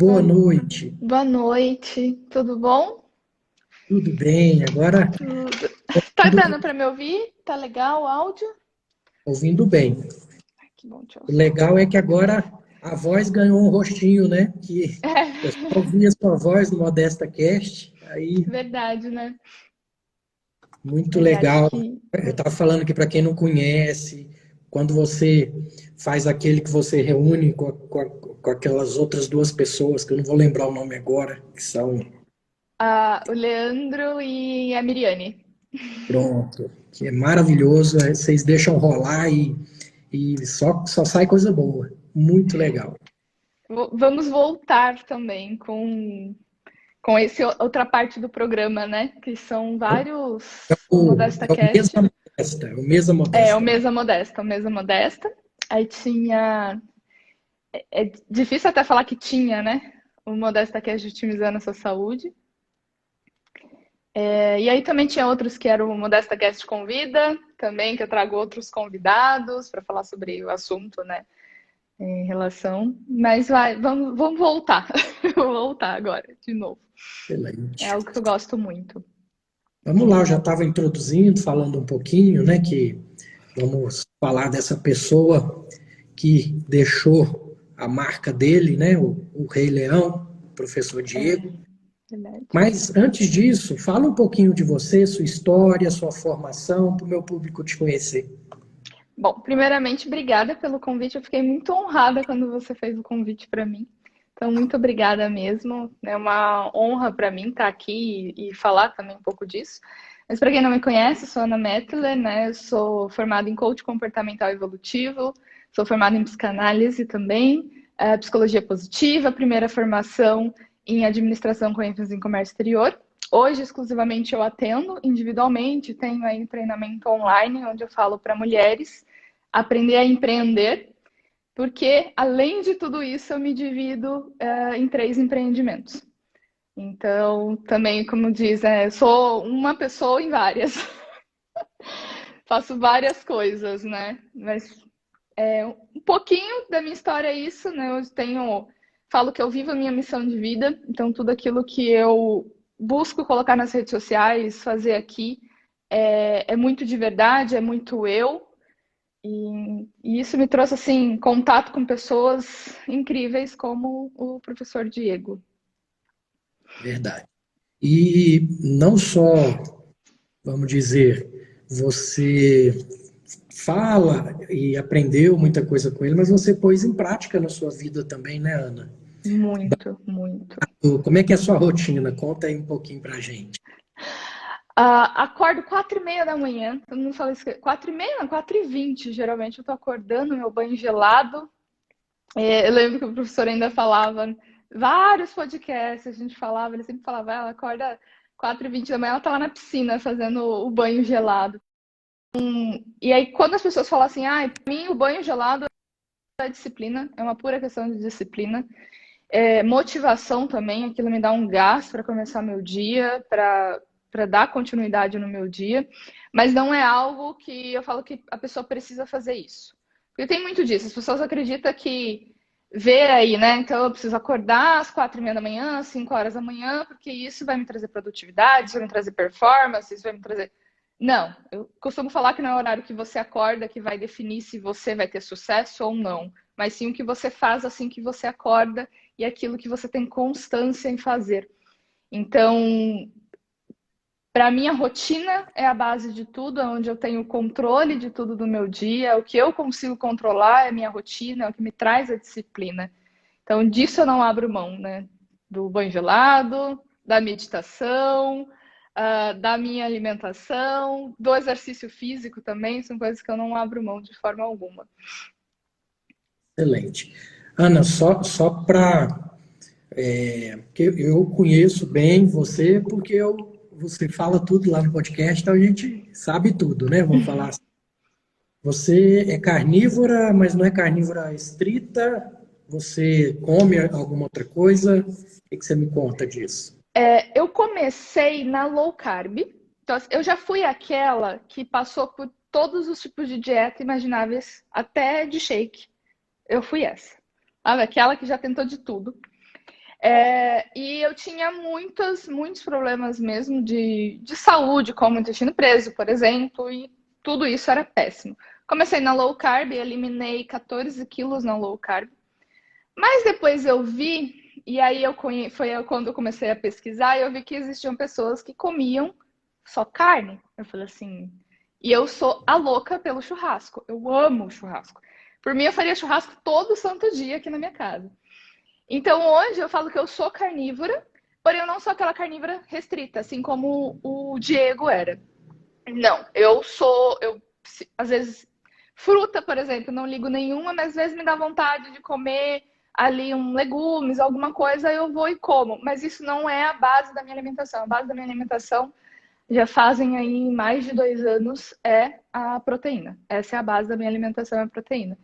Boa noite, Boa noite, tudo bom? tudo bem? Agora Tudo. Tá ouvindo, dando para me ouvir? Tá legal o áudio? ouvindo bem. Ai, que bom te O ouvir. legal é que agora a voz ganhou um rostinho, né? Que eu só É ouvia a sua voz no Modesta Cast, aí verdade, né? muito Verdade legal. que. Eu estava falando que para quem não conhece, quando você faz aquele que você reúne com aquelas outras duas pessoas, que eu não vou lembrar o nome agora, que são, O Leandro e a Miriane. pronto, que é maravilhoso, vocês deixam rolar e só sai coisa boa. Muito legal. Vamos voltar também com esse outra parte do programa, né? Que são vários. O Modesta É o Mesa Cast. Modesta, é o Mesa É, o Modesta. Mesa Modesta, o Mesa Modesta. Aí tinha. É difícil até falar que tinha, né? O Modesta Cast otimizando a sua saúde. E aí também tinha outros que eram o Modesta Guest Convida, também que eu trago outros convidados para falar sobre o assunto, né, em relação. Mas vamos voltar, vou voltar agora de novo. É Excelente. algo que eu gosto muito. Vamos lá, eu já estava introduzindo, falando um pouquinho, né, que vamos falar dessa pessoa que deixou a marca dele, né, o Rei Leão, o professor É, Diego. verdade. Mas antes disso, fala um pouquinho de você, sua história, sua formação, para o meu público te conhecer. Bom, primeiramente, obrigada pelo convite. Eu fiquei muito honrada quando você fez o convite para mim. Então, muito obrigada mesmo. É uma honra para mim estar aqui e falar também um pouco disso. Mas para quem não me conhece, eu sou Ana Mettler, né? Eu sou formada em coach comportamental evolutivo, sou formada em psicanálise também, psicologia positiva, primeira formação em administração com ênfase em comércio exterior. Hoje, exclusivamente, eu atendo individualmente, tenho aí um treinamento online, onde eu falo para mulheres aprender a empreender, porque, além de tudo isso, eu me divido em três empreendimentos. Então, também, como diz, sou uma pessoa em várias. Faço várias coisas, né? Mas um pouquinho da minha história é isso, né? Falo que eu vivo a minha missão de vida, então tudo aquilo que eu busco colocar nas redes sociais, fazer aqui, é muito de verdade, é muito eu, e isso me trouxe, assim, contato com pessoas incríveis como o professor Diego. Verdade. E não só, vamos dizer, você fala e aprendeu muita coisa com ele, mas você pôs em prática na sua vida também, né, Ana? Muito, muito. Como é que é a sua rotina? Conta aí um pouquinho pra gente. Acordo 4h30 da manhã, todo mundo fala isso, 4h30, não, 4h20, geralmente eu tô acordando, meu banho gelado. Eu lembro que o professor ainda falava, vários podcasts a gente falava, ele sempre falava, ela acorda 4h20 da manhã, ela tá lá na piscina fazendo o banho gelado. E aí, quando as pessoas falam assim, pra mim o banho gelado é disciplina, é uma pura questão de disciplina. Motivação também, aquilo me dá um gás para começar meu dia, para dar continuidade no meu dia, mas não é algo que eu falo que a pessoa precisa fazer isso. Porque tem muito disso, as pessoas acreditam que vê aí, né? Então eu preciso acordar às 4h30 da manhã, às 5 horas da manhã, porque isso vai me trazer produtividade, isso vai me trazer performance, isso vai me trazer. Não, eu costumo falar que não é o horário que você acorda que vai definir se você vai ter sucesso ou não, mas sim o que você faz assim que você acorda e aquilo que você tem constância em fazer. Então, para mim, a rotina é a base de tudo, é onde eu tenho controle de tudo do meu dia, o que eu consigo controlar é a minha rotina, é o que me traz a disciplina. Então, disso eu não abro mão, né? Do banho gelado, da meditação, da minha alimentação, do exercício físico também, são coisas que eu não abro mão de forma alguma. Excelente. Ana, só para. Porque eu conheço bem você, porque você fala tudo lá no podcast, então a gente sabe tudo, né? Vamos falar assim. Você é carnívora, mas não é carnívora estrita? Você come alguma outra coisa? O que você me conta disso? Eu comecei na low carb. Então, assim, eu já fui aquela que passou por todos os tipos de dieta imagináveis, até de shake. Eu fui essa. Sabe? Aquela que já tentou de tudo. E eu tinha muitos problemas mesmo de saúde, como intestino preso, por exemplo, e tudo isso era péssimo. Comecei na low carb, eliminei 14 quilos na low carb, mas depois eu vi, e aí foi quando eu comecei a pesquisar, e eu vi que existiam pessoas que comiam só carne. Eu falei assim, e eu sou a louca pelo churrasco, eu amo churrasco. Por mim, eu faria churrasco todo santo dia aqui na minha casa. Então, hoje eu falo que eu sou carnívora, porém eu não sou aquela carnívora restrita, assim como o Diego era. Não, às vezes, fruta, por exemplo, não ligo nenhuma, mas às vezes me dá vontade de comer ali legumes, alguma coisa, eu vou e como. Mas isso não é a base da minha alimentação. A base da minha alimentação, já fazem aí mais de 2 anos, é a proteína. Essa é a base da minha alimentação, é a proteína.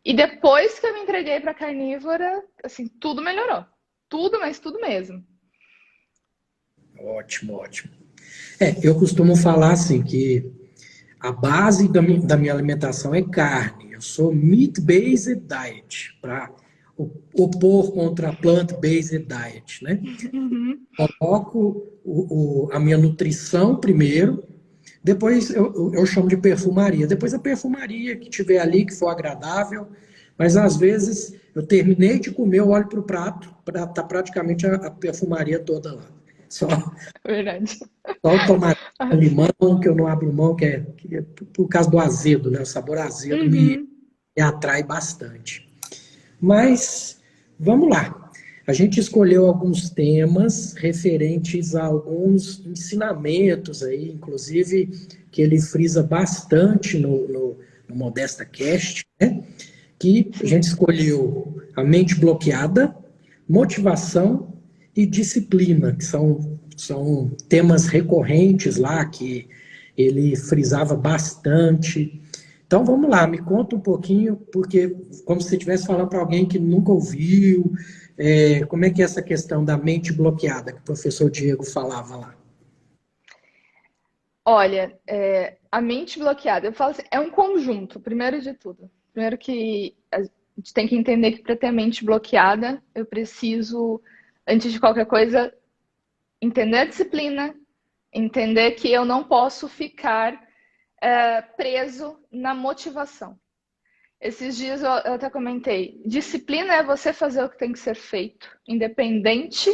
E depois que eu me entreguei para carnívora, assim, tudo melhorou. Tudo, mas tudo mesmo. Ótimo, ótimo. Eu costumo falar assim que a base da minha alimentação é carne. Eu sou meat-based diet, para opor contra a plant-based diet, né? Uhum. Coloco a minha nutrição primeiro, depois eu chamo de perfumaria. Depois a perfumaria que tiver ali, que for agradável, mas às vezes eu terminei de comer, eu olho para o prato, tá praticamente a perfumaria toda lá. Só Verdade. o tomate com limão, que eu não abro mão, que é por causa do azedo, né? O sabor azedo me Uhum. atrai bastante. Mas, vamos lá. A gente escolheu alguns temas referentes a alguns ensinamentos aí, inclusive, que ele frisa bastante no Modesta Cast, né? Que a gente escolheu a mente bloqueada, motivação e disciplina, que são temas recorrentes lá que ele frisava bastante. Então vamos lá, me conta um pouquinho, porque como se você estivesse falando para alguém que nunca ouviu, como é que é essa questão da mente bloqueada que o professor Diego falava lá? Olha, a mente bloqueada, eu falo assim, é um conjunto, primeiro de tudo. Primeiro que a gente tem que entender que para ter a mente bloqueada, eu preciso, antes de qualquer coisa, entender a disciplina, entender que eu não posso ficar preso na motivação. Esses dias eu até comentei, disciplina é você fazer o que tem que ser feito, independente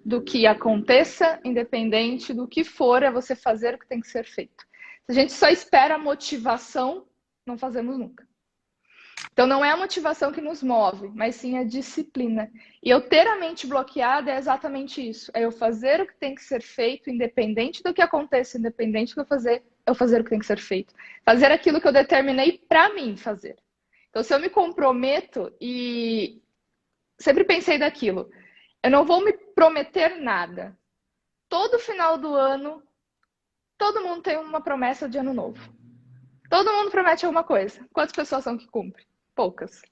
do que aconteça, independente do que for, é você fazer o que tem que ser feito. Se a gente só espera a motivação, não fazemos nunca. Então não é a motivação que nos move, mas sim a disciplina. E eu ter a mente bloqueada é exatamente isso. É eu fazer o que tem que ser feito, independente do que aconteça, independente do que eu fazer, é eu fazer o que tem que ser feito. Fazer aquilo que eu determinei para mim fazer. Então se eu me comprometo e sempre pensei daquilo, eu não vou me prometer nada. Todo final do ano, todo mundo tem uma promessa de ano novo. Todo mundo promete alguma coisa. Quantas pessoas são que cumprem? Poucas.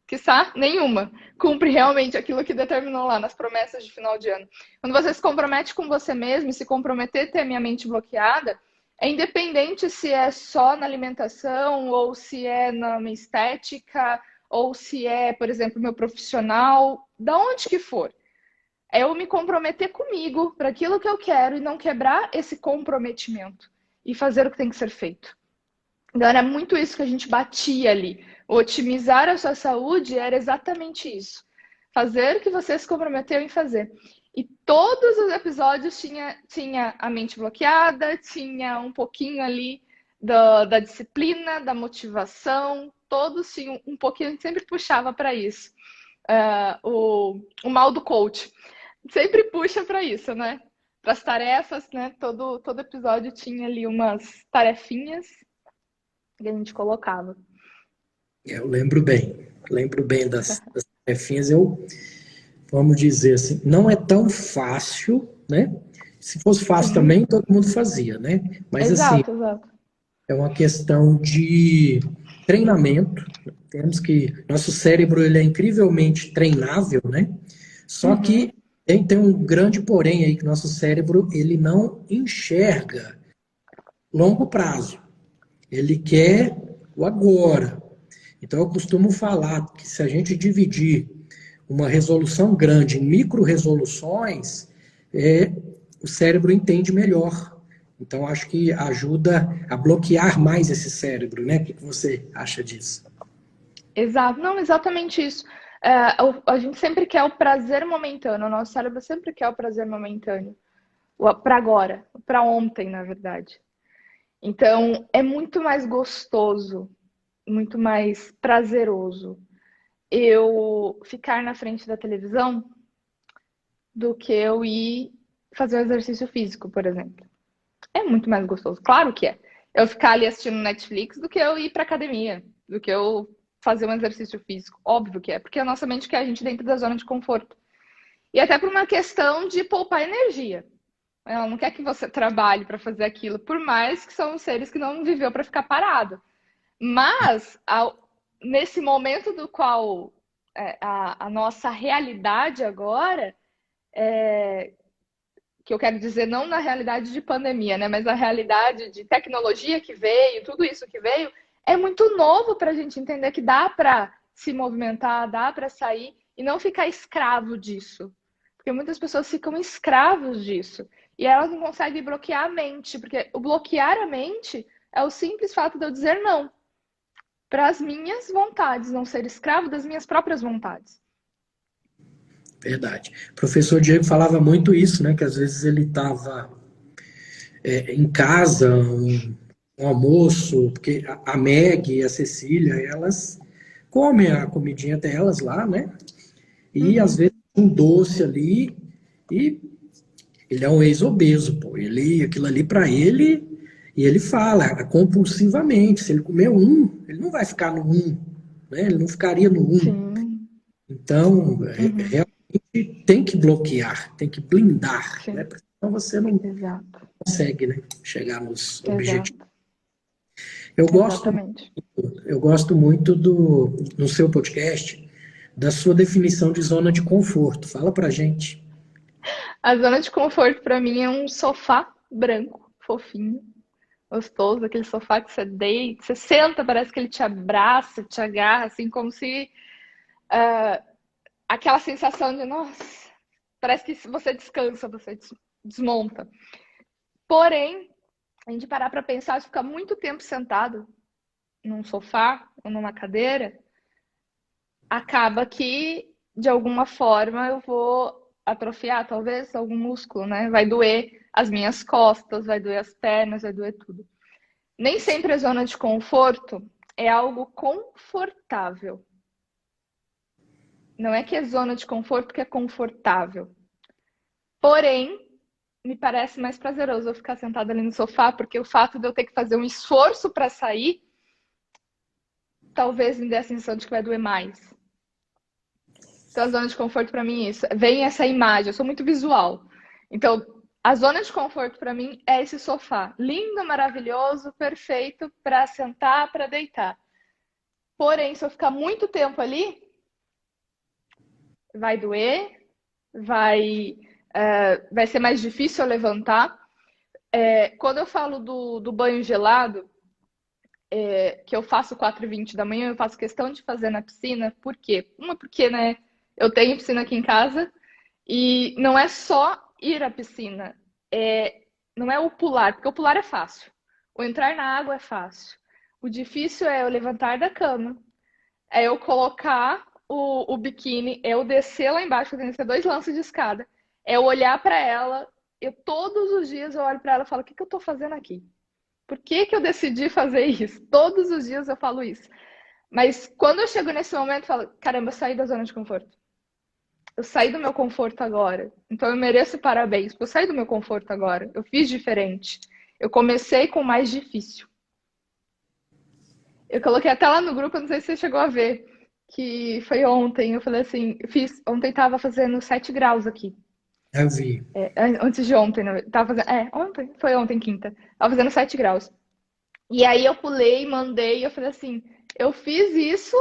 Quiçá, nenhuma. Cumpre realmente aquilo que determinou lá nas promessas de final de ano. Quando você se compromete com você mesmo e se comprometer a ter a minha mente bloqueada, é independente se é só na alimentação, ou se é na minha estética, ou se é, por exemplo, meu profissional, da onde que for. É eu me comprometer comigo para aquilo que eu quero e não quebrar esse comprometimento e fazer o que tem que ser feito. Então era muito isso que a gente batia ali. Otimizar a sua saúde era exatamente isso. Fazer o que você se comprometeu em fazer. E todos os episódios tinha a mente bloqueada, tinha um pouquinho ali da disciplina, da motivação, todos tinham um pouquinho, a gente sempre puxava para isso. O mal do coach sempre puxa para isso, né? Para as tarefas, né? Todo episódio tinha ali umas tarefinhas que a gente colocava. Eu lembro bem das tarefinhas. Vamos dizer assim, não é tão fácil, né? Se fosse fácil Sim. também, todo mundo fazia, né? Mas assim, Exato. é uma questão de treinamento. Temos que nosso cérebro ele é incrivelmente treinável, né? Só que tem um grande porém aí que nosso cérebro ele não enxerga longo prazo. Ele quer o agora. Então eu costumo falar que se a gente dividir uma resolução grande em micro-resoluções, o cérebro entende melhor. Então, acho que ajuda a bloquear mais esse cérebro, né? O que você acha disso? Exato, não, exatamente isso. A gente sempre quer o prazer momentâneo, o nosso cérebro sempre quer o prazer momentâneo, para agora, para ontem, na verdade. Então, é muito mais gostoso, muito mais prazeroso eu ficar na frente da televisão do que eu ir fazer um exercício físico, por exemplo. É muito mais gostoso, claro que é. Eu ficar ali assistindo Netflix do que eu ir para academia, do que eu fazer um exercício físico. Óbvio que é, porque a nossa mente quer a gente dentro da zona de conforto. E até por uma questão de poupar energia. Ela não quer que você trabalhe para fazer aquilo, por mais que são seres que não viveu para ficar parado. Mas, nesse momento do qual a nossa realidade agora, que eu quero dizer não na realidade de pandemia, né, mas na realidade de tecnologia que veio, tudo isso que veio, é muito novo para a gente entender que dá para se movimentar, dá para sair e não ficar escravo disso. Porque muitas pessoas ficam escravos disso. E elas não conseguem bloquear a mente, porque o bloquear a mente é o simples fato de eu dizer não para as minhas vontades, não ser escravo das minhas próprias vontades. Verdade. O professor Diego falava muito isso, né? Que às vezes ele estava em casa, um almoço, porque a Meg e a Cecília, elas comem a comidinha delas lá, né? E às vezes um doce ali, e ele é um ex-obeso, pô. Aquilo ali para ele, e ele fala compulsivamente, se ele comer um, ele não vai ficar no um, né? Ele não ficaria no um. Sim. Então, realmente tem que bloquear, tem que blindar, né? Sim. Porque senão você não Exato. consegue, né, chegar nos objetivos. Exato. Eu gosto, Exatamente. eu gosto muito no seu podcast, da sua definição de zona de conforto. Fala pra gente. A zona de conforto para mim é um sofá branco, fofinho, gostoso, aquele sofá que você deita, você senta, parece que ele te abraça, te agarra, assim como se aquela sensação de, nossa, parece que você descansa, você desmonta. Porém, a gente parar para pensar, se ficar muito tempo sentado num sofá ou numa cadeira, acaba que, de alguma forma, eu vou atrofiar, talvez, algum músculo, né? Vai doer as minhas costas, vai doer as pernas, vai doer tudo. Nem sempre a zona de conforto é algo confortável. Não é que é zona de conforto que é confortável. Porém, me parece mais prazeroso eu ficar sentada ali no sofá, porque o fato de eu ter que fazer um esforço para sair, talvez me dê a sensação de que vai doer mais. Então, a zona de conforto para mim é isso. Vem essa imagem, eu sou muito visual. Então, a zona de conforto para mim é esse sofá. Lindo, maravilhoso, perfeito para sentar, para deitar. Porém, se eu ficar muito tempo ali, vai doer, vai ser mais difícil eu levantar. Quando eu falo do banho gelado, que eu faço 4h20 da manhã, eu faço questão de fazer na piscina. Por quê? Porque, né, eu tenho piscina aqui em casa e não é só ir à piscina, não é o pular, porque o pular é fácil. O entrar na água é fácil. O difícil é eu levantar da cama, é eu colocar o biquíni, é eu descer lá embaixo, tem que ser 2 lances de escada, é eu olhar para ela, todos os dias eu olho para ela e falo, o que eu tô fazendo aqui? Por que eu decidi fazer isso? Todos os dias eu falo isso. Mas quando eu chego nesse momento, eu falo, caramba, eu saí da zona de conforto. Eu saí do meu conforto agora. Então eu mereço parabéns, porque eu saí do meu conforto agora. Eu fiz diferente. Eu comecei com o mais difícil. Eu coloquei até lá no grupo, não sei se você chegou a ver, que foi ontem. Eu falei assim, ontem tava fazendo 7 graus aqui. Eu vi. Antes de ontem, né? Tava fazendo, ontem, foi ontem, quinta. Tava fazendo 7 graus. E aí eu pulei, mandei, eu falei assim, eu fiz isso,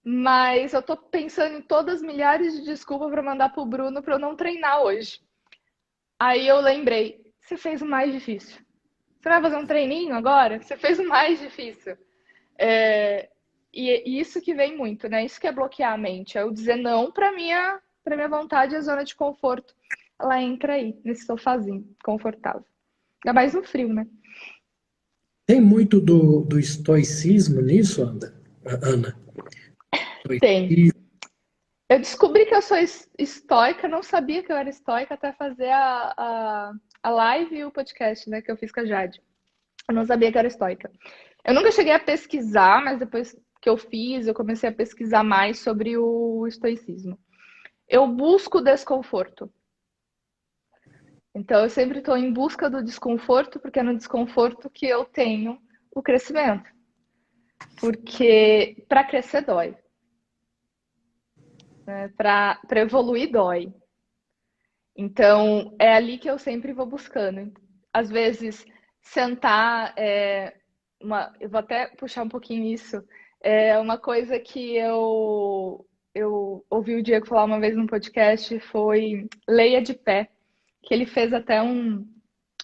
mas eu tô pensando em todas as milhares de desculpas para mandar pro Bruno para eu não treinar hoje. Aí eu lembrei, você fez o mais difícil. Você vai fazer um treininho agora? Você fez o mais difícil. E isso que vem muito, né? Isso que é bloquear a mente, é eu dizer não para minha vontade, a zona de conforto. Ela entra aí, nesse sofazinho, confortável. Ainda mais no frio, né? Tem muito do estoicismo nisso, Ana? Tem. Estoicismo. Eu descobri que eu sou estoica, não sabia que eu era estoica até fazer a live e o podcast, né, que eu fiz com a Jade. Eu não sabia que eu era estoica. Eu nunca cheguei a pesquisar, mas depois que eu fiz, eu comecei a pesquisar mais sobre o estoicismo. Eu busco desconforto. Então, eu sempre estou em busca do desconforto, porque é no desconforto que eu tenho o crescimento. Porque para crescer dói. Né? Para evoluir dói. Então, é ali que eu sempre vou buscando. Às vezes, sentar eu vou até puxar um pouquinho isso. É uma coisa que eu ouvi o Diego falar uma vez no podcast, foi leia de pé. Que ele fez até um.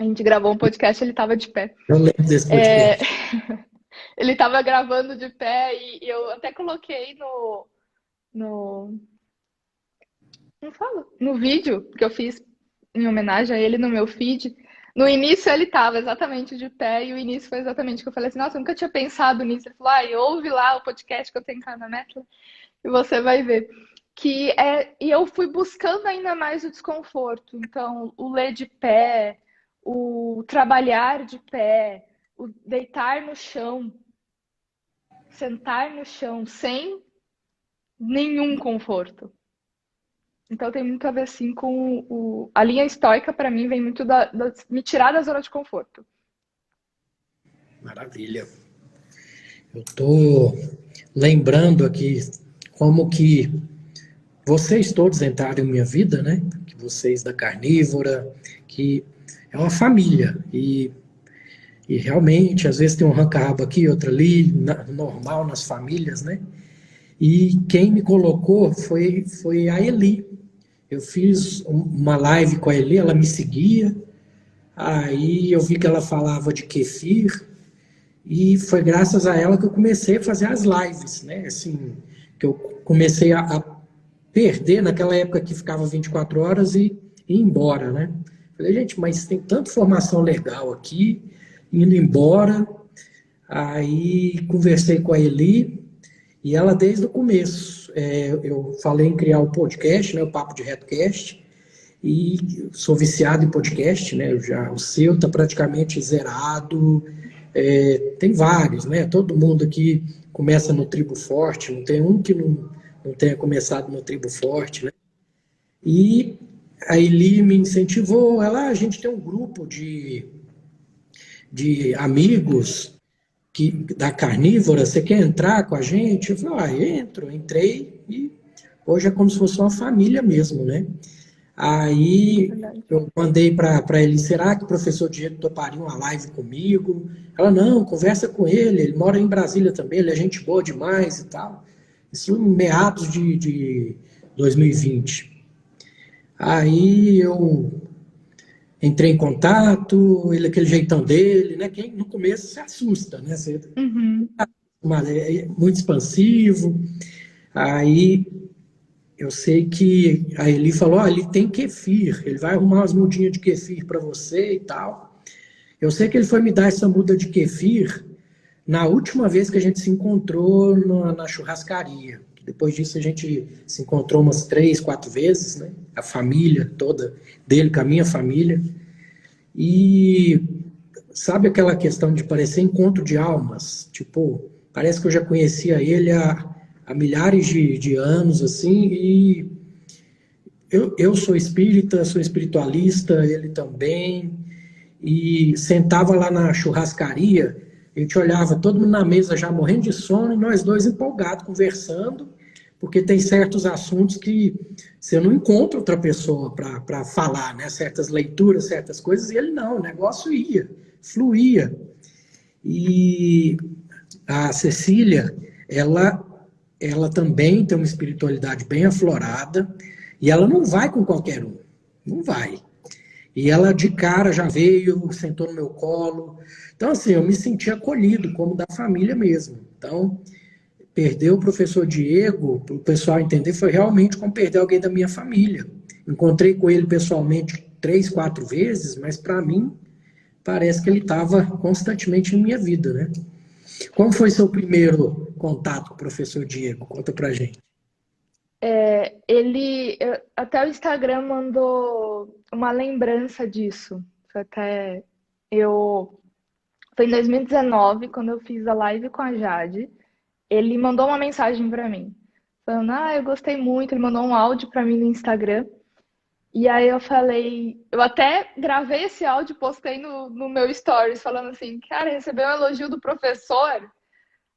A gente gravou um podcast, ele estava de pé. Eu lembro desse É, podcast. ele estava gravando de pé e eu até coloquei no, não falo, no vídeo que eu fiz em homenagem a ele no meu feed. No início ele estava exatamente de pé e o início foi exatamente o que eu falei assim, nossa, eu nunca tinha pensado nisso. Ele falou, ouve lá o podcast que eu tenho com a Ana Metla e você vai ver. E eu fui buscando ainda mais o desconforto. Então, o ler de pé, o trabalhar de pé, o deitar no chão, sentar no chão sem nenhum conforto. Então tem muito a ver assim com a linha estoica, para mim, vem muito me tirar da zona de conforto. Maravilha. Eu estou lembrando aqui como que vocês todos entraram em minha vida, né? Que vocês da Carnívora, que é uma família. E realmente, às vezes tem um arranca-rabo aqui, outro ali, normal nas famílias, né? E quem me colocou foi a Eli. Eu fiz uma live com a Eli, ela me seguia, aí eu vi que ela falava de kefir, e foi graças a ela que eu comecei a fazer as lives, né? Assim, que eu comecei a perder naquela época que ficava 24 horas e ir embora, né? Falei, gente, mas tem tanta informação legal aqui, indo embora. Aí conversei com a Eli, e ela desde o começo, eu falei em criar o podcast, né, o Papo de Retocast, e sou viciado em podcast, né, o seu está praticamente zerado, tem vários, né, todo mundo aqui começa no Tribo Forte, não tem um que não tenha começado no Tribo Forte, né, e a Eli me incentivou, a gente tem um grupo de amigos da Carnívora, você quer entrar com a gente? Eu falei, entrei, e hoje é como se fosse uma família mesmo, né? Aí eu mandei para ele, será que o professor Diego toparia uma live comigo? Ela, não, conversa com ele mora em Brasília também, ele é gente boa demais e tal. Isso em meados de 2020. Aí eu entrei em contato, ele aquele jeitão dele, né? Quem no começo se assusta, né? Você é muito expansivo. Aí eu sei que a Eli falou, ele tem kefir, ele vai arrumar umas mudinhas de kefir para você e tal. Eu sei que ele foi me dar essa muda de kefir na última vez que a gente se encontrou na churrascaria. Depois disso a gente se encontrou umas 3, 4 vezes, né? A família toda dele com a minha família. E sabe aquela questão de parecer encontro de almas? Tipo, parece que eu já conhecia ele há milhares de anos, assim, e eu sou espírita, sou espiritualista, ele também, e sentava lá na churrascaria, a gente olhava todo mundo na mesa já morrendo de sono, e nós dois empolgados, conversando, porque tem certos assuntos que você não encontra outra pessoa para falar, né? Certas leituras, certas coisas, e ele não, o negócio ia, fluía. E a Cecília, ela também tem uma espiritualidade bem aflorada, e ela não vai com qualquer um, não vai. E ela de cara já veio, sentou no meu colo. Então, assim, eu me senti acolhido, como da família mesmo. Então, perder o professor Diego, para o pessoal entender, foi realmente como perder alguém da minha família. Encontrei com ele pessoalmente 3, 4 vezes, mas para mim parece que ele estava constantemente em minha vida, né? Como foi seu primeiro contato com o professor Diego? Conta pra gente. Até o Instagram mandou uma lembrança disso. Até eu, foi em 2019, quando eu fiz a live com a Jade. Ele mandou uma mensagem para mim, falando: Ah, eu gostei muito. Ele mandou um áudio para mim no Instagram. E aí eu falei, eu até gravei esse áudio e postei no meu stories, falando assim: Cara, receber um elogio do professor.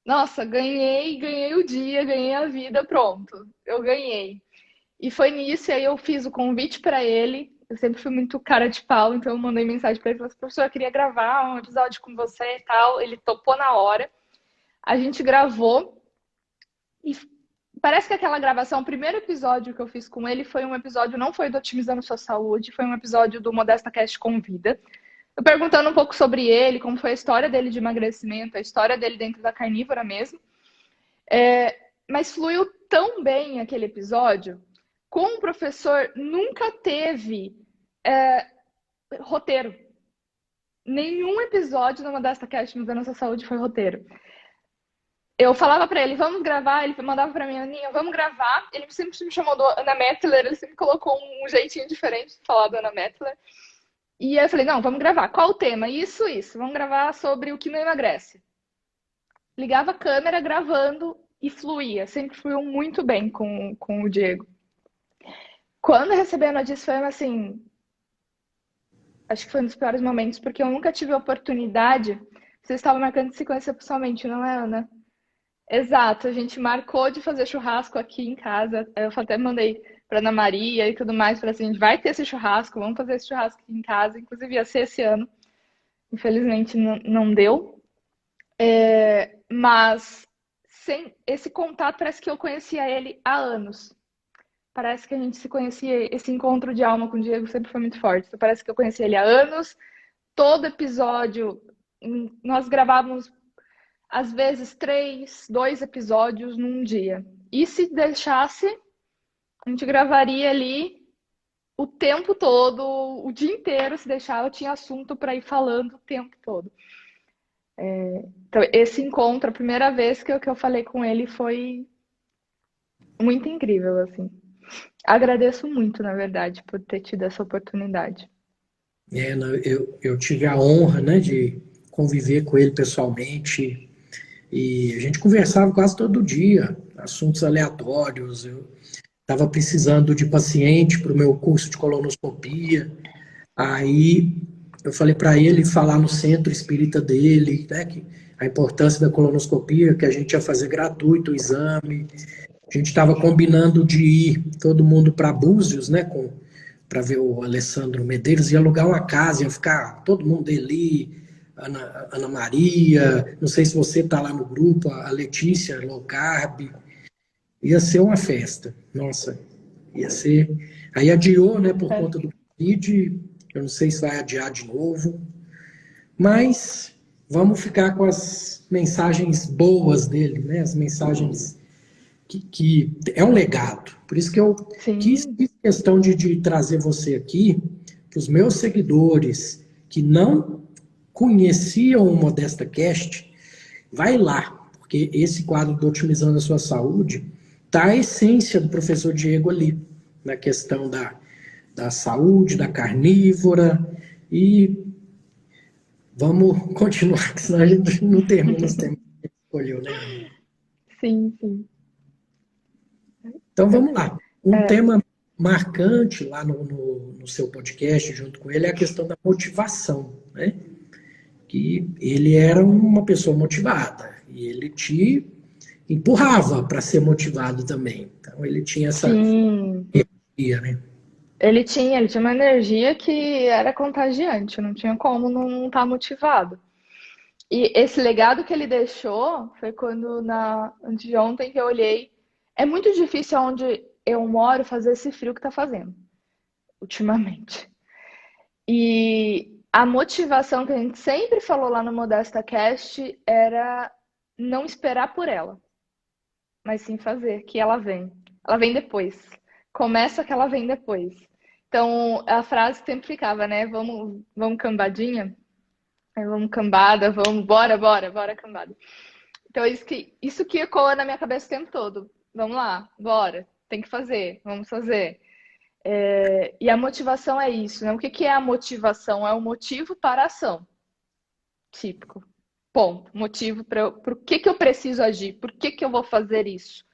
Nossa, ganhei o dia, ganhei a vida, pronto. Eu ganhei. E foi nisso, e aí eu fiz o convite para ele. Eu sempre fui muito cara de pau, então eu mandei mensagem para ele, falei assim: Professor, eu queria gravar um episódio com você e tal. Ele topou na hora. A gente gravou e parece que aquela gravação, o primeiro episódio que eu fiz com ele foi um episódio, não foi do Otimizando Sua Saúde, foi um episódio do Modesta Cast Convida. Eu perguntando um pouco sobre ele, como foi a história dele de emagrecimento, a história dele dentro da carnívora mesmo. Mas fluiu tão bem aquele episódio, com o professor nunca teve roteiro. Nenhum episódio do Modesta Cast Otimizando Sua Saúde foi roteiro. Eu falava pra ele: Vamos gravar. Ele mandava pra mim: Aninha, vamos gravar. Ele sempre me chamou de Ana Mettler. Ele sempre colocou um jeitinho diferente de falar da Ana Mettler. E aí eu falei: Não, vamos gravar. Qual o tema? Isso. Vamos gravar sobre o que não emagrece. Ligava a câmera, gravando, e fluía. Sempre fluiu muito bem com o Diego. Quando eu recebi a notícia, foi assim... Acho que foi um dos piores momentos, porque eu nunca tive a oportunidade... Vocês estavam marcando de se conhecer pessoalmente, não é, Ana? Exato, a gente marcou de fazer churrasco aqui em casa. Eu até mandei para Ana Maria e tudo mais, falei assim: a gente vai ter esse churrasco, vamos fazer esse churrasco aqui em casa. Inclusive ia ser esse ano, infelizmente não deu. Mas sem esse contato, parece que eu conhecia ele há anos. Parece que a gente se conhecia, esse encontro de alma com o Diego sempre foi muito forte. Então, parece que eu conhecia ele há anos. Todo episódio, nós gravávamos às vezes 2 episódios num dia. E se deixasse, a gente gravaria ali o tempo todo, o dia inteiro. Se deixar, eu tinha assunto para ir falando o tempo todo. Então, esse encontro, a primeira vez que eu falei com ele, foi muito incrível, assim. Agradeço muito, na verdade, por ter tido essa oportunidade. Eu tive a honra, né, de conviver com ele pessoalmente. E a gente conversava quase todo dia, assuntos aleatórios. Eu estava precisando de paciente para o meu curso de colonoscopia. Aí eu falei para ele falar no centro espírita dele, né, que a importância da colonoscopia, que a gente ia fazer gratuito o exame. A gente estava combinando de ir todo mundo para Búzios, né, para ver o Alessandro Medeiros, ia alugar uma casa, ia ficar todo mundo ali, Ana Maria, não sei se você está lá no grupo, a Letícia, low carb, ia ser uma festa, nossa, ia ser... Aí adiou, né, por conta do Covid, eu não sei se vai adiar de novo, mas vamos ficar com as mensagens boas dele, né, as mensagens que é um legado. Por isso que eu fiz questão de trazer você aqui, para os meus seguidores que não conheciam o Modesta Cast, vai lá, porque esse quadro do Otimizando a Sua Saúde está a essência do professor Diego ali, na questão da saúde, da carnívora, e vamos continuar, senão a gente não termina os temas que a gente escolheu, né? Sim. Então vamos lá. Um tema marcante lá no seu podcast, junto com ele, é a questão da motivação, né? Que ele era uma pessoa motivada e ele te empurrava para ser motivado também. Então ele tinha essa energia, né? Ele tinha uma energia que era contagiante, não tinha como não estar motivado. E esse legado que ele deixou foi quando, antes de ontem, que eu olhei. É muito difícil onde eu moro fazer esse frio que tá fazendo, ultimamente. E a motivação que a gente sempre falou lá no Modesta Cast era não esperar por ela. mas sim fazer, que ela vem. Ela vem depois. Começa que ela vem depois. Então, a frase sempre ficava, né? Vamos cambadinha? Vamos cambada, vamos, bora cambada. Então, isso que ecoa na minha cabeça o tempo todo. Vamos lá, bora, tem que fazer, vamos fazer. E a motivação é isso, né? O que é a motivação? É o motivo para a ação. Típico. Ponto. Motivo para por que eu preciso agir? Por que eu vou fazer isso?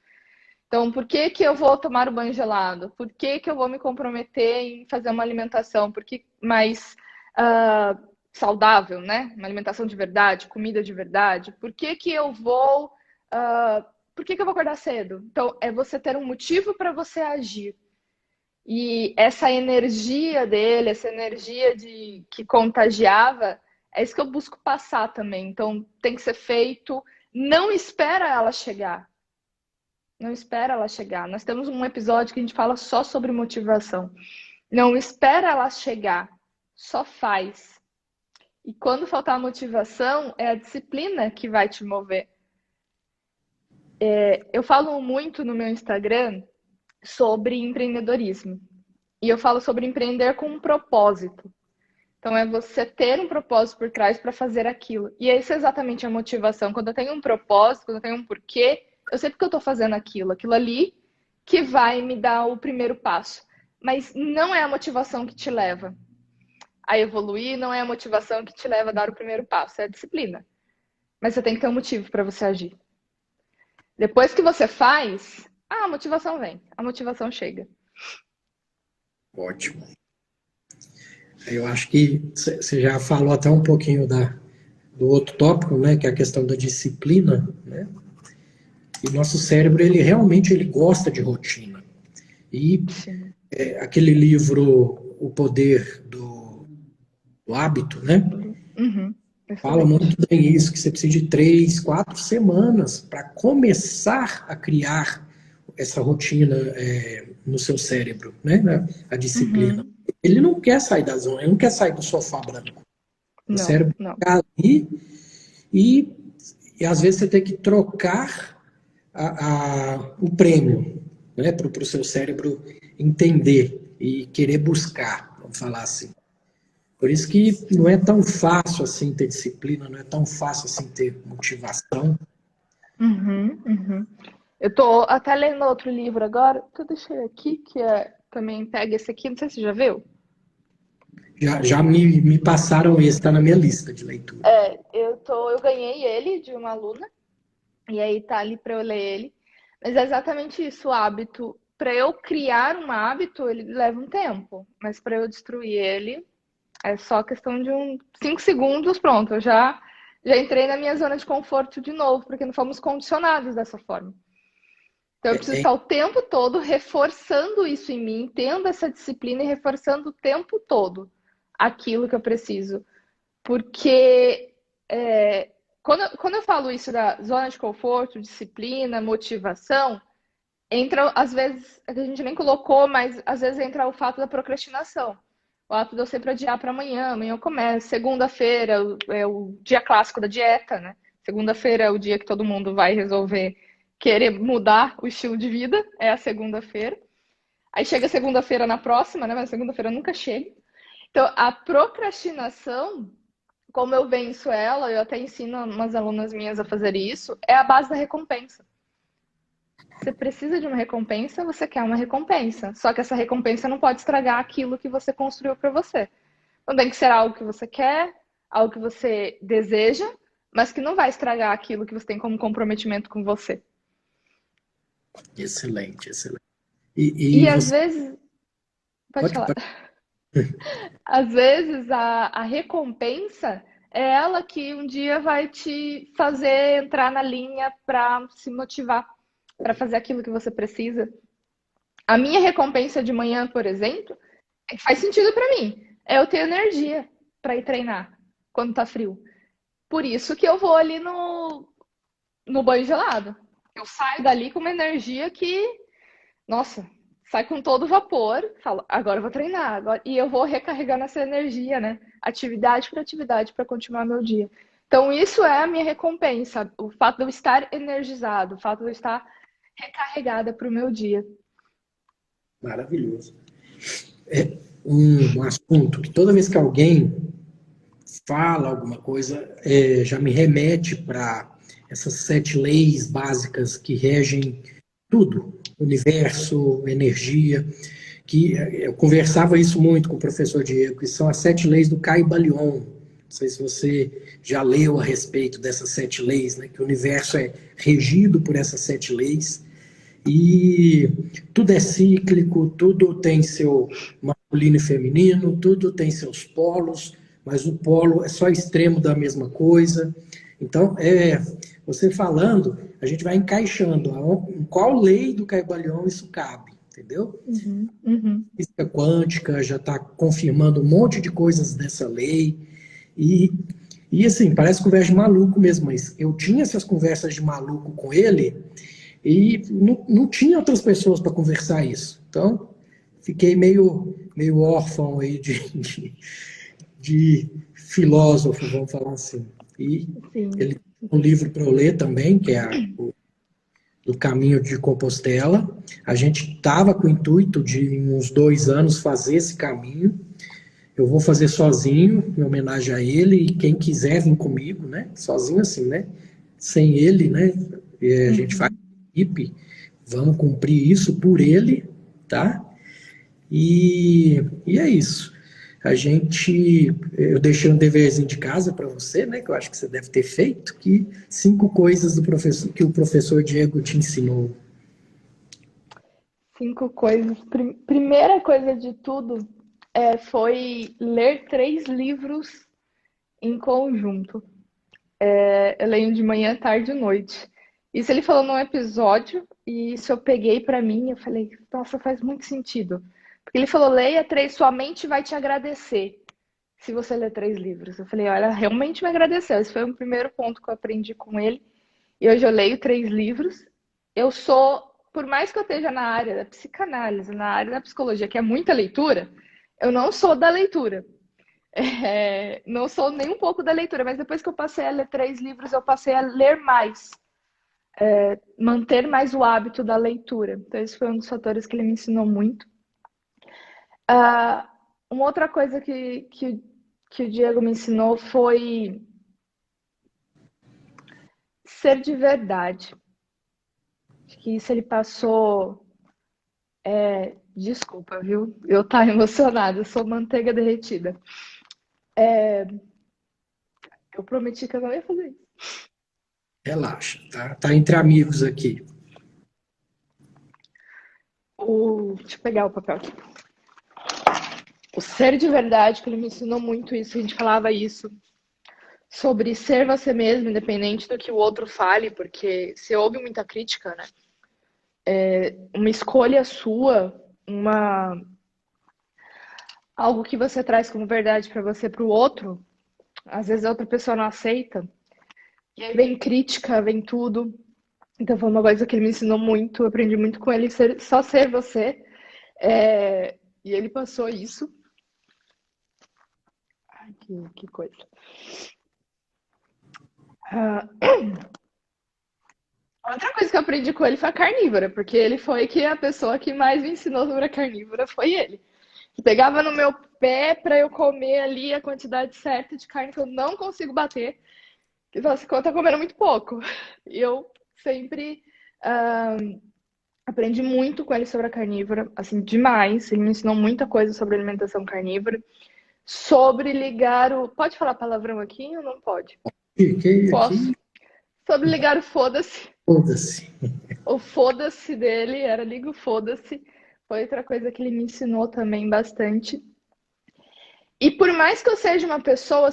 Então, por que eu vou tomar o banho gelado? Por que eu vou me comprometer em fazer uma alimentação mais saudável, né? Uma alimentação de verdade, comida de verdade. Por que eu vou... por que eu vou acordar cedo? Então, é você ter um motivo para você agir. E essa energia dele, essa energia que contagiava, é isso que eu busco passar também. Então, tem que ser feito. Não espera ela chegar. Não espera ela chegar. Nós temos um episódio que a gente fala só sobre motivação. Não espera ela chegar. Só faz. E quando faltar a motivação, é a disciplina que vai te mover. Eu falo muito no meu Instagram sobre empreendedorismo. E eu falo sobre empreender com um propósito. Então, é você ter um propósito por trás para fazer aquilo. E essa é exatamente a motivação. Quando eu tenho um propósito, quando eu tenho um porquê, eu sei porque eu estou fazendo aquilo. Aquilo ali que vai me dar o primeiro passo. Mas não é a motivação que te leva a evoluir, não é a motivação que te leva a dar o primeiro passo. É a disciplina. Mas você tem que ter um motivo para você agir. Depois que você faz, a motivação vem. A motivação chega. Ótimo. Eu acho que você já falou até um pouquinho do outro tópico, né, que é a questão da disciplina, né? E nosso cérebro, ele realmente gosta de rotina. E aquele livro, O Poder do Hábito, né? Uhum. Fala muito bem isso, que você precisa de 3, 4 semanas para começar a criar essa rotina no seu cérebro, né? A disciplina. Uhum. Ele não quer sair da zona, ele não quer sair do sofá branco. O cérebro fica ali e às vezes você tem que trocar o prêmio, né? Para o seu cérebro entender e querer buscar, vamos falar assim. Por isso que não é tão fácil assim ter disciplina, não é tão fácil assim ter motivação. Uhum. Eu tô até lendo outro livro agora, que eu deixei aqui, que também pega esse aqui, não sei se você já viu. Já me passaram esse, está na minha lista de leitura. Eu ganhei ele de uma aluna, e aí tá ali para eu ler ele. Mas é exatamente isso, o hábito. Para eu criar um hábito, ele leva um tempo, mas para eu destruir ele, é só questão de 5 segundos, pronto, eu já entrei na minha zona de conforto de novo, porque não fomos condicionados dessa forma. Então eu preciso estar o tempo todo reforçando isso em mim, tendo essa disciplina e reforçando o tempo todo aquilo que eu preciso. Porque quando eu falo isso da zona de conforto, disciplina, motivação, entra, às vezes, a gente nem colocou, mas às vezes entra o fato da procrastinação. O ato de eu sempre adiar para amanhã eu começo. Segunda-feira é o dia clássico da dieta, né? Segunda-feira é o dia que todo mundo vai resolver querer mudar o estilo de vida, é a segunda-feira. Aí chega a segunda-feira na próxima, né? Mas a segunda-feira nunca chega. Então, a procrastinação, como eu venço ela, eu até ensino umas alunas minhas a fazer isso, é a base da recompensa. Você precisa de uma recompensa, você quer uma recompensa. Só que essa recompensa não pode estragar aquilo que você construiu para você. Então tem que ser algo que você quer, algo que você deseja, mas que não vai estragar aquilo que você tem como comprometimento com você. Excelente, excelente. E às vezes... Pode falar. Às vezes a recompensa é ela que um dia vai te fazer entrar na linha para se motivar, para fazer aquilo que você precisa. A minha recompensa de manhã, por exemplo, faz sentido para mim. É eu ter energia para ir treinar quando tá frio. Por isso que eu vou ali no banho gelado. Eu saio dali com uma energia que, nossa, sai com todo vapor, falo, agora eu vou treinar, agora... e eu vou recarregando essa energia, né? Atividade por atividade para continuar meu dia. Então, isso é a minha recompensa. O fato de eu estar energizado, o fato de eu estar recarregada para o meu dia. Maravilhoso. É um assunto que toda vez que alguém fala alguma coisa, já me remete para essas 7 leis básicas que regem tudo, universo, energia, que eu conversava isso muito com o professor Diego, que são as 7 leis do Caibalion. Não sei se você já leu a respeito dessas 7 leis, né? Que o universo é regido por essas 7 leis e tudo é cíclico, tudo tem seu masculino e feminino, tudo tem seus polos, mas o polo é só extremo da mesma coisa. Então, você falando, a gente vai encaixando em qual lei do Caibalion isso cabe, entendeu? Uhum, uhum. Física quântica já está confirmando um monte de coisas dessa lei. E, e assim, parece conversa de maluco mesmo, mas eu tinha essas conversas de maluco com ele e não tinha outras pessoas para conversar isso. Então, fiquei meio órfão aí de filósofo, vamos falar assim. E Sim. ele tem um livro para eu ler também, que é o do Caminho de Compostela. A gente estava com o intuito de, em uns 2 anos, fazer esse caminho. Eu vou fazer sozinho, em homenagem a ele, e quem quiser vir comigo, né? Sozinho assim, né? Sem ele, né? A gente faz Uhum. equipe, vamos cumprir isso por ele, tá? E é isso. Eu deixei um deverzinho de casa para você, né? Que eu acho que você deve ter feito, que 5 coisas do professor que o professor Diego te ensinou. 5 coisas. Primeira coisa de tudo foi ler 3 livros em conjunto. Eu leio de manhã, tarde e noite. Isso ele falou num episódio, e isso eu peguei pra mim, eu falei, nossa, faz muito sentido. Porque ele falou, leia 3, sua mente vai te agradecer se você ler 3 livros. Eu falei, olha, realmente me agradeceu. Esse foi o primeiro ponto que eu aprendi com ele. E hoje eu leio 3 livros. Eu sou, por mais que eu esteja na área da psicanálise, na área da psicologia, que é muita leitura, eu não sou da leitura. Não sou nem um pouco da leitura, mas depois que eu passei a ler 3 livros, eu passei a ler mais, manter mais o hábito da leitura. Então, esse foi um dos fatores que ele me ensinou muito. Uma outra coisa que o Diego me ensinou foi ser de verdade. Acho que isso ele passou. Desculpa, viu? Eu tá emocionada, eu sou manteiga derretida. Eu prometi que eu não ia fazer isso. Relaxa, tá? Tá entre amigos aqui. Deixa eu pegar o papel aqui. O ser de verdade, que ele me ensinou muito isso, a gente falava isso, sobre ser você mesmo, independente do que o outro fale, porque se ouve muita crítica, né? Uma escolha sua, algo que você traz como verdade para você, para o outro, às vezes a outra pessoa não aceita, e aí vem crítica, vem tudo. Então foi uma coisa que ele me ensinou muito, eu aprendi muito com ele, só ser você. E ele passou isso. Ai, que coisa. Outra coisa que eu aprendi com ele foi a carnívora, porque ele foi que a pessoa que mais me ensinou sobre a carnívora foi ele. Que pegava no meu pé para eu comer ali a quantidade certa de carne que eu não consigo bater. Que você tá comendo muito pouco. E eu sempre aprendi muito com ele sobre a carnívora, assim, demais. Ele me ensinou muita coisa sobre alimentação carnívora. Sobre ligar o. Pode falar palavrão aqui ou não pode? Posso. Aqui, Sobre ligar o foda-se. foda-se. O foda-se dele era liga o foda-se. Foi outra coisa que ele me ensinou também bastante. E por mais que eu seja uma pessoa,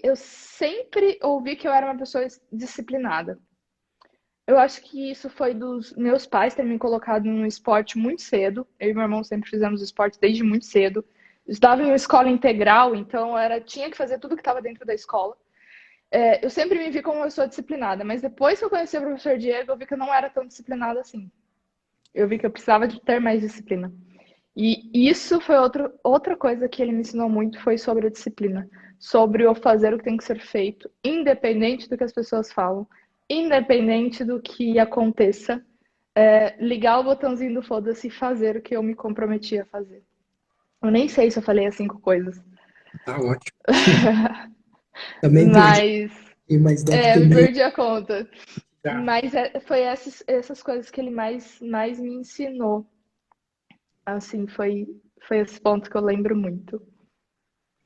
eu sempre ouvi que eu era uma pessoa disciplinada. Eu acho que isso foi dos meus pais terem me colocado no esporte muito cedo. Eu e meu irmão sempre fizemos esporte desde muito cedo. Estava em uma escola integral, então tinha que fazer tudo que estava dentro da escola. Eu sempre me vi como uma pessoa disciplinada, mas depois que eu conheci o professor Diego, eu vi que eu não era tão disciplinada assim. Eu vi que eu precisava de ter mais disciplina. E isso foi outra coisa que ele me ensinou muito, foi sobre a disciplina. Sobre eu fazer o que tem que ser feito, independente do que as pessoas falam, independente do que aconteça. ligar o botãozinho do foda-se e fazer o que eu me comprometi a fazer. Eu nem sei se eu falei as 5 coisas. Tá ótimo. Também perdi, Mas mas deve ter me meio perdi a conta. já. Mas foi essas coisas que ele mais me ensinou. Assim, foi esse ponto que eu lembro muito.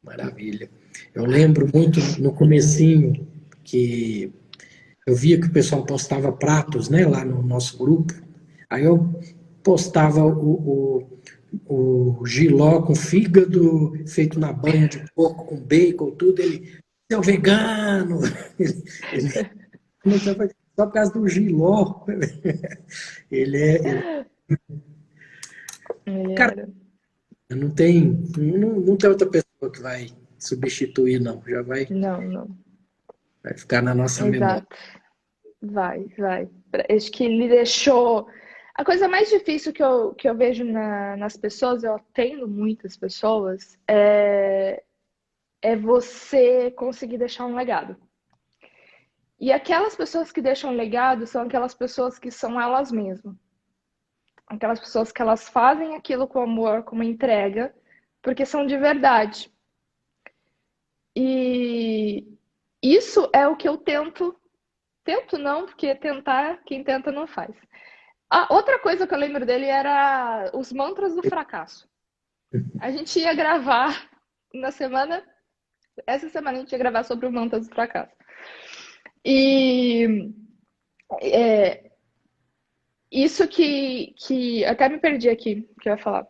Maravilha. Eu lembro muito no comecinho que eu via que o pessoal postava pratos, né, lá no nosso grupo. Aí eu postava o jiló com fígado feito na banha de porco com bacon, tudo. Ele, seu vegano! Ele começou a fazer só por causa do jiló. Ele Ele cara, era. não tem outra pessoa que vai substituir, não. Já Não, não. vai ficar na nossa memória. Exato. Vai. Acho que ele deixou. A coisa mais difícil que eu vejo nas pessoas, eu atendo muitas pessoas, é você conseguir deixar um legado. E aquelas pessoas que deixam um legado são aquelas pessoas que são elas mesmas. Aquelas pessoas que elas fazem aquilo com amor, com uma entrega, porque são de verdade. E isso é o que eu tento. Tento não, porque tentar, quem tenta não faz. A outra coisa que eu lembro dele era os mantras do fracasso. A gente ia gravar essa semana a gente ia gravar sobre os mantras do fracasso. E isso que até me perdi aqui, que eu ia falar.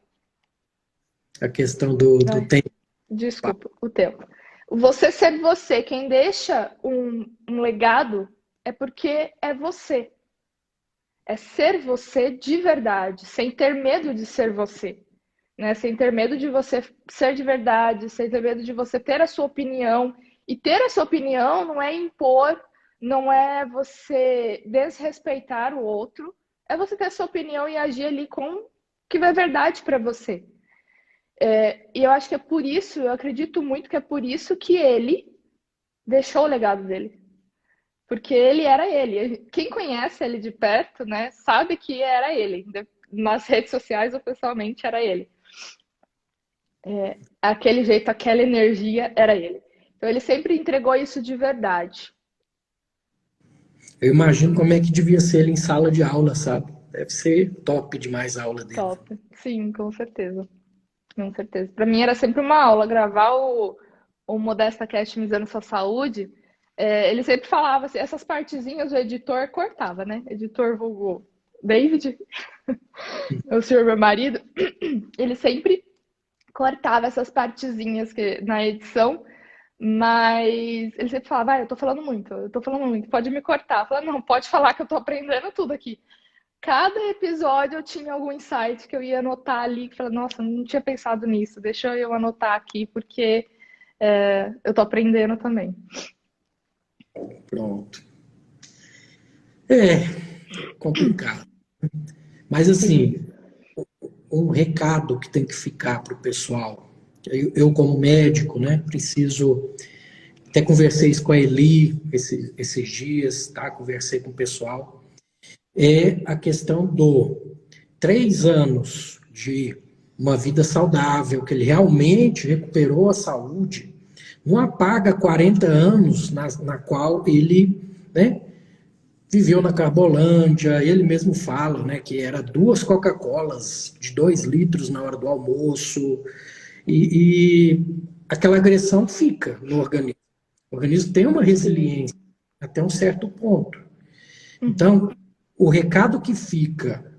A questão do Ai, tempo. desculpa, o tempo. Você ser você, quem deixa um legado é porque é você. É ser você de verdade, sem ter medo de ser você. Né? Sem ter medo de você ser de verdade, sem ter medo de você ter a sua opinião. E ter a sua opinião não é impor, não é você desrespeitar o outro, é você ter a sua opinião e agir ali com o que é verdade para você. E eu acho que é por isso, eu acredito muito que é por isso que ele deixou o legado dele. Porque ele era ele. Quem conhece ele de perto, né, sabe que era ele. Nas redes sociais ou pessoalmente era ele. Aquele jeito, aquela energia era ele. Então ele sempre entregou isso de verdade. Eu imagino como é que devia ser ele em sala de aula, sabe? Deve ser top demais a aula dele. Top. Sim, com certeza. Com certeza. Para mim era sempre uma aula gravar o Modesta Cast Misando Sua Saúde. Ele sempre falava assim, essas partezinhas o editor cortava, né? Editor vulgo David, o senhor meu marido, ele sempre cortava essas partezinhas na edição, mas ele sempre falava, eu tô falando muito, pode me cortar. Eu falava, não, pode falar que eu tô aprendendo tudo aqui. Cada episódio eu tinha algum insight que eu ia anotar ali, que falava, nossa, não tinha pensado nisso, deixa eu anotar aqui, porque eu tô aprendendo também. Pronto. Complicado. Mas assim, um recado que tem que ficar para o pessoal. Eu, como médico, né, preciso. Até conversei isso com a Eli esses dias, tá? Conversei com o pessoal. É a questão do 3 anos de uma vida saudável, que ele realmente recuperou a saúde, não apaga 40 anos na qual ele, né, viveu na Carbolândia. Ele mesmo fala, né, que era 2 Coca-Colas de 2 litros na hora do almoço, e aquela agressão fica no organismo. O organismo tem uma resiliência até um certo ponto. Então, o recado que fica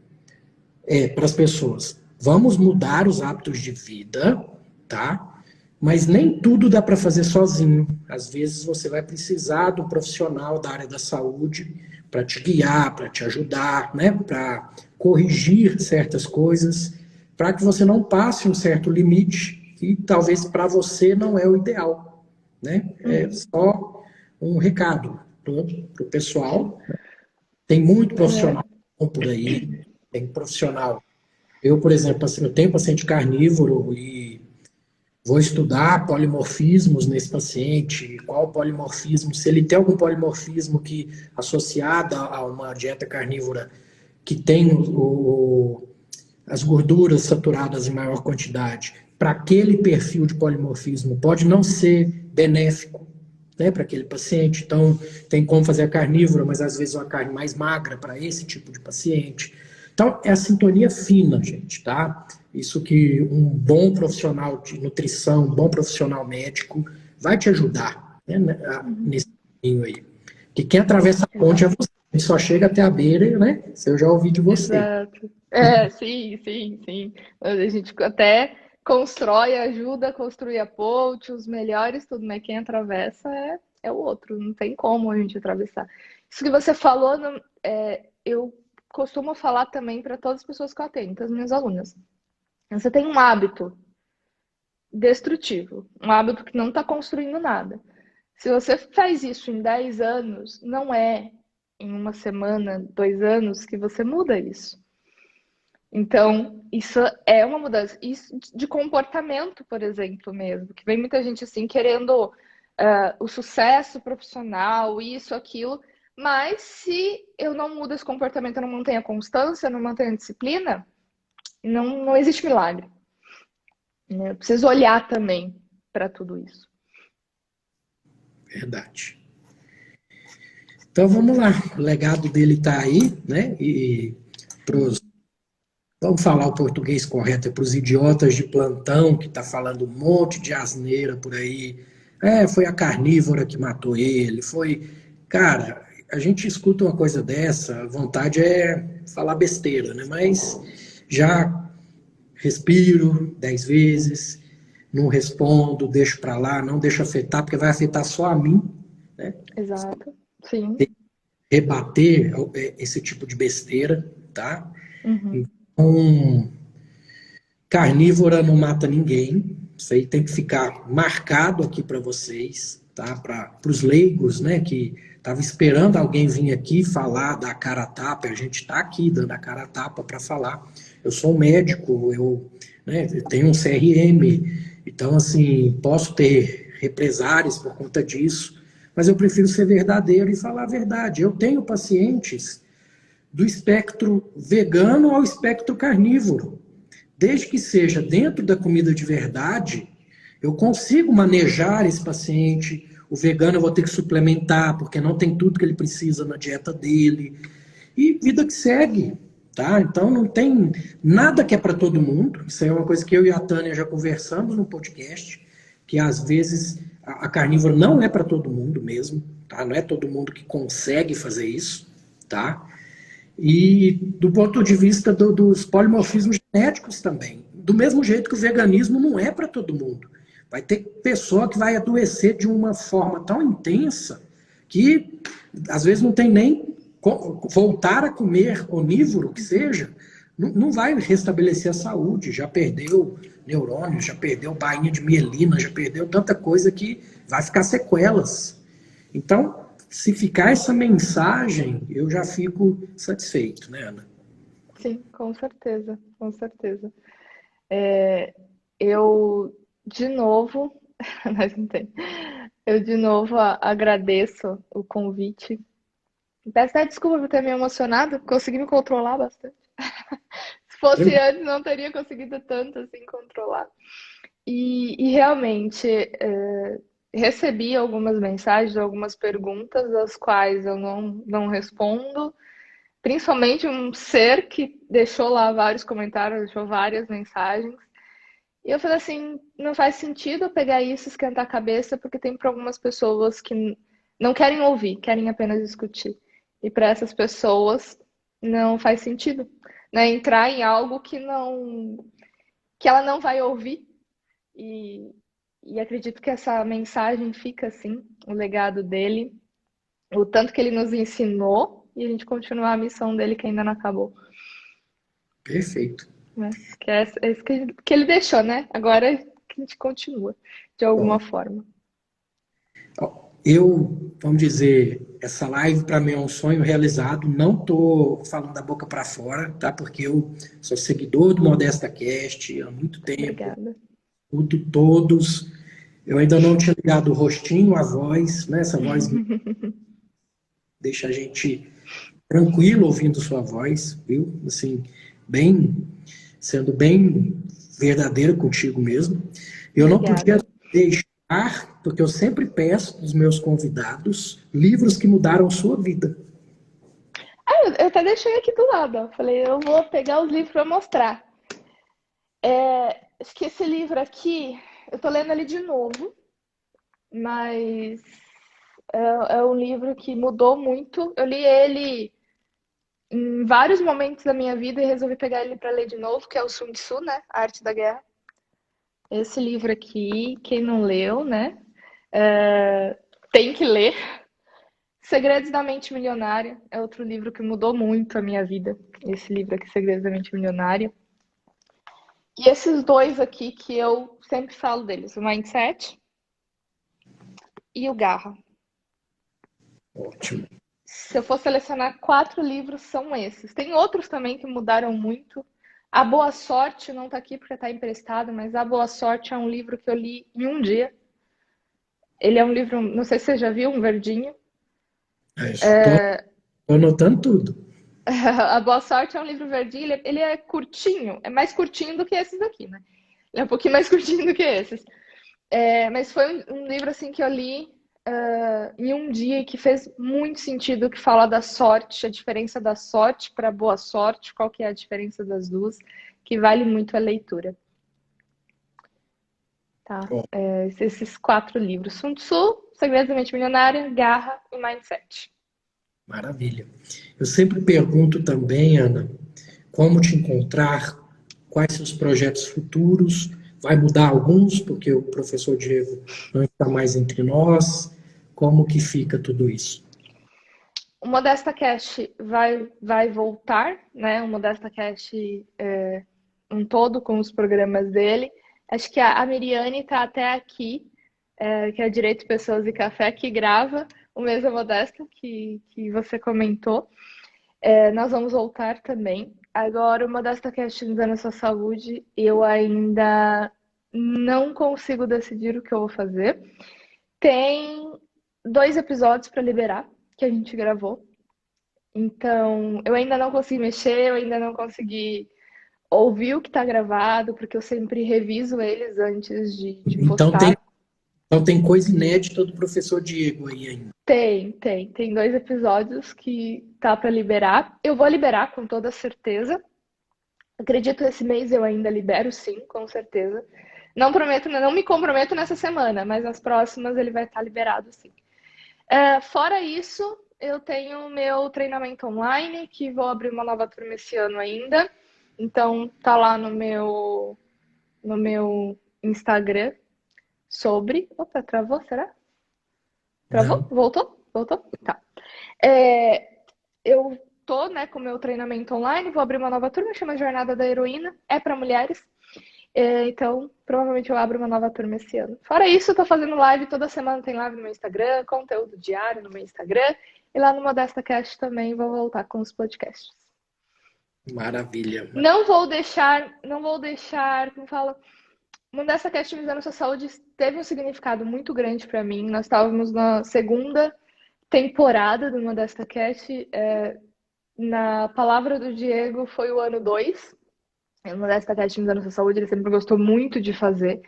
para as pessoas: vamos mudar os hábitos de vida, tá? Mas nem tudo dá para fazer sozinho. Às vezes você vai precisar de um profissional da área da saúde para te guiar, para te ajudar, né? Para corrigir certas coisas, para que você não passe um certo limite que talvez para você não é o ideal, né? É só um recado para o pessoal. Tem muito profissional por aí, tem profissional. Eu, por exemplo, assim, eu tenho paciente carnívoro e vou estudar polimorfismos nesse paciente, qual polimorfismo, se ele tem algum polimorfismo que associado a uma dieta carnívora que tem as gorduras saturadas em maior quantidade, para aquele perfil de polimorfismo, pode não ser benéfico, né, para aquele paciente. Então, tem como fazer a carnívora, mas às vezes uma carne mais magra para esse tipo de paciente. Então, é a sintonia fina, gente, tá? Isso que um bom profissional de nutrição, um bom profissional médico vai te ajudar, né, nesse caminho aí. Que quem atravessa a ponte é você. A gente só chega até a beira, né? Isso eu já ouvi de você. Exato. Sim, sim, sim. A gente até constrói, ajuda a construir a ponte, os melhores, tudo, mas quem atravessa é o outro, não tem como a gente atravessar. Isso que você falou, eu costumo falar também para todas as pessoas que eu atendo, para as minhas alunas. Você tem um hábito destrutivo, um hábito que não está construindo nada. Se você faz isso em 10 anos, não é em uma semana, 2 anos que você muda isso. Então, isso é uma mudança. Isso de comportamento, por exemplo, mesmo. Que vem muita gente assim querendo o sucesso profissional, isso, aquilo. Mas se eu não mudo esse comportamento, eu não mantenho a constância, não mantenho a disciplina, não existe milagre. Né? Eu preciso olhar também para tudo isso. Verdade. Então vamos lá, o legado dele está aí, né? E vamos falar o português correto, é para os idiotas de plantão que tá falando um monte de asneira por aí. Foi a carnívora que matou ele, foi. Cara, a gente escuta uma coisa dessa, a vontade é falar besteira, né? Mas já respiro 10 vezes, não respondo, deixo para lá, não deixo afetar, porque vai afetar só a mim, né? Exato, sim. Rebater esse tipo de besteira, tá? Uhum. Então, carnívora não mata ninguém. Isso aí tem que ficar marcado aqui para vocês, tá? Para os leigos, né? Que estavam esperando alguém vir aqui falar da cara a tapa. A gente está aqui dando a cara a tapa para falar. Eu sou um médico, eu tenho um CRM, então assim posso ter represárias por conta disso. Mas eu prefiro ser verdadeiro e falar a verdade. Eu tenho pacientes do espectro vegano ao espectro carnívoro. Desde que seja dentro da comida de verdade, eu consigo manejar esse paciente. O vegano eu vou ter que suplementar, porque não tem tudo que ele precisa na dieta dele. E vida que segue, tá? Então não tem nada que é para todo mundo. Isso é uma coisa que eu e a Tânia já conversamos no podcast, que às vezes a carnívora não é para todo mundo mesmo, tá? Não é todo mundo que consegue fazer isso, tá? E do ponto de vista dos polimorfismos genéticos também. Do mesmo jeito que o veganismo não é para todo mundo. Vai ter pessoa que vai adoecer de uma forma tão intensa que às vezes não tem nem voltar a comer onívoro, que seja, não vai restabelecer a saúde. Já perdeu neurônios, já perdeu bainha de mielina, já perdeu tanta coisa que vai ficar sequelas. Então, se ficar essa mensagem, eu já fico satisfeito, né, Ana? Sim, com certeza, com certeza. Eu, de novo, mas não tem. Eu, de novo, agradeço o convite. Peço até desculpa por ter me emocionado, consegui me controlar bastante. Se fosse antes, não teria conseguido tanto assim controlar. E realmente, recebi algumas mensagens, algumas perguntas, das quais eu não respondo. Principalmente um ser que deixou lá vários comentários, deixou várias mensagens. E eu falei assim, não faz sentido eu pegar isso e esquentar a cabeça, porque tem para algumas pessoas que não querem ouvir, querem apenas discutir. E para essas pessoas não faz sentido, né? Entrar em algo que ela não vai ouvir. E acredito que essa mensagem fica assim, o legado dele, o tanto que ele nos ensinou e a gente continuar a missão dele que ainda não acabou. Perfeito. Né? Que é isso que ele deixou, né? Agora que a gente continua, de alguma forma. Vamos dizer, essa live para mim é um sonho realizado. Não estou falando da boca para fora, tá? Porque eu sou seguidor do Modesta Cast há muito tempo. Obrigada. Escuto todos. Eu ainda não tinha ligado o rostinho, a voz, né? Essa voz deixa a gente tranquilo ouvindo sua voz, viu? Assim, sendo bem verdadeiro contigo mesmo. Eu não podia Obrigada. deixar, porque eu sempre peço dos meus convidados livros que mudaram sua vida. Ah, eu até deixei aqui do lado, ó. Falei, eu vou pegar os livros para mostrar. Acho que esse livro aqui, eu tô lendo ele de novo, mas é um livro que mudou muito. Eu li ele em vários momentos da minha vida e resolvi pegar ele para ler de novo, que é o Sun Tzu, né? A Arte da Guerra. Esse livro aqui, quem não leu, né? Tem que ler. Segredos da Mente Milionária é outro livro que mudou muito a minha vida. Esse livro aqui, Segredos da Mente Milionária. E esses dois aqui que eu sempre falo deles, o Mindset e o Garra. Ótimo. Se eu for selecionar 4 livros, são esses. Tem outros também que mudaram muito. A Boa Sorte não está aqui porque está emprestado, mas A Boa Sorte é um livro que eu li em um dia. Ele é um livro, não sei se você já viu, um verdinho. Estou anotando tudo. A Boa Sorte é um livro verdinho, ele é curtinho, é mais curtinho do que esses aqui, né? Ele é um pouquinho mais curtinho do que esses. Mas foi um livro assim que eu li em um dia e que fez muito sentido, que fala da sorte, a diferença da sorte para boa sorte, qual que é a diferença das duas, que vale muito a leitura. Tá? Ó, Esses 4 livros: Sun Tzu, Segredos da Mente Milionária, Garra e Mindset. maravilha. Eu sempre pergunto também, Ana, como te encontrar, quais seus projetos futuros, vai mudar alguns, porque o professor Diego não está mais entre nós, como que fica tudo isso? O Modesta Cast vai voltar, né? O Modesta Cast um todo com os programas dele. Acho que a Miriane está até aqui, que é Direito, Pessoas e Café, que grava o Mesa Modesta, que você comentou. Nós vamos voltar também. Agora, o Modesta Cast Usando a Sua Saúde, eu ainda não consigo decidir o que eu vou fazer. Tem 2 episódios para liberar, que a gente gravou. Então, eu ainda não consegui mexer, eu ainda não consegui ouvir o que está gravado, porque eu sempre reviso eles antes de Então tem, postar. então tem coisa inédita do professor Diego aí ainda. Tem 2 episódios que tá para liberar. Eu vou liberar com toda certeza. Acredito que esse mês eu ainda libero, sim, com certeza. Não prometo, não me comprometo nessa semana, mas nas próximas ele vai estar liberado, sim. Fora isso, eu tenho meu treinamento online, que vou abrir uma nova turma esse ano ainda. Então, tá lá no meu Instagram sobre. Opa, travou, será? Travou? Não. Voltou? Voltou? Tá. Eu tô, né, com o meu treinamento online, vou abrir uma nova turma, chama Jornada da Heroína, é para mulheres. Então, provavelmente eu abro uma nova turma esse ano. Fora isso, eu tô fazendo live toda semana, tem live no meu Instagram, conteúdo diário no meu Instagram, e lá no Modesta Cast também vou voltar com os podcasts. Maravilha. Não vou deixar, como fala, Modesta Cast Visando a Sua Saúde teve um significado muito grande para mim. Nós estávamos na segunda temporada do Modesta Cast. Na palavra do Diego, foi o ano 2. O Modesta Cast Visando a Sua Saúde, ele sempre gostou muito de fazer.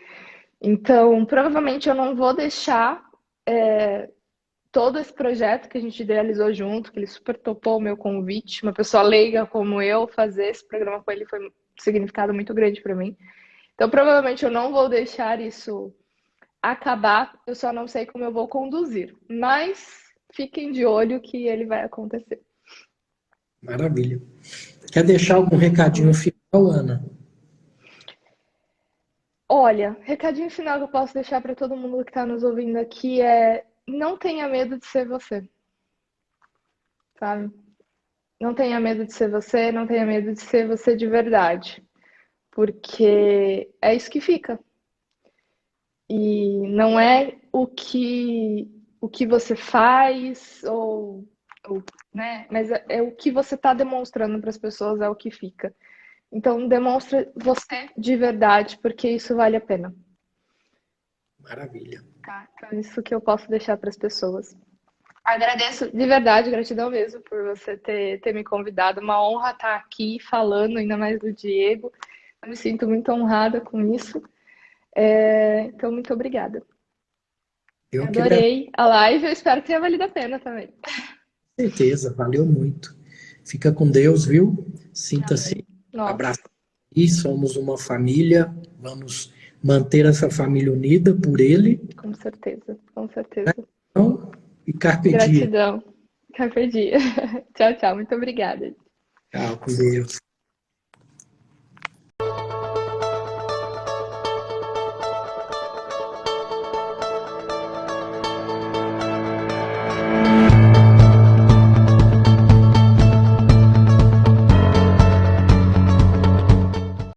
Então, provavelmente eu não vou deixar todo esse projeto que a gente idealizou junto, que ele super topou o meu convite, uma pessoa leiga como eu, fazer esse programa com ele foi um significado muito grande para mim. Então, provavelmente eu não vou deixar isso acabar, eu só não sei como eu vou conduzir. Mas fiquem de olho que ele vai acontecer. Maravilha. Quer deixar algum recadinho final, Ana? Olha, recadinho final que eu posso deixar para todo mundo que está nos ouvindo aqui é: não tenha medo de ser você, sabe? Não tenha medo de ser você, não tenha medo de ser você de verdade, porque é isso que fica. E não é o que você faz ou, né? Mas é o que você está demonstrando para as pessoas é o que fica. Então demonstre você de verdade, porque isso vale a pena. Maravilha. Tá? Então, isso que eu posso deixar para as pessoas. Agradeço de verdade, gratidão mesmo por você ter me convidado. Uma honra estar aqui falando, ainda mais do Diego. Eu me sinto muito honrada com isso. Então, muito obrigada. Eu que agradeço, Adorei a live, eu espero que tenha valido a pena também. com certeza, valeu muito. Fica com Deus, viu? Sinta-se Amém. Nossa, abraçado. E somos uma família, vamos manter essa família unida por ele. com certeza, com certeza. Então, e carpe diem. Gratidão. Carpe diem. Tchau, tchau. Muito obrigada. Tchau, com Deus.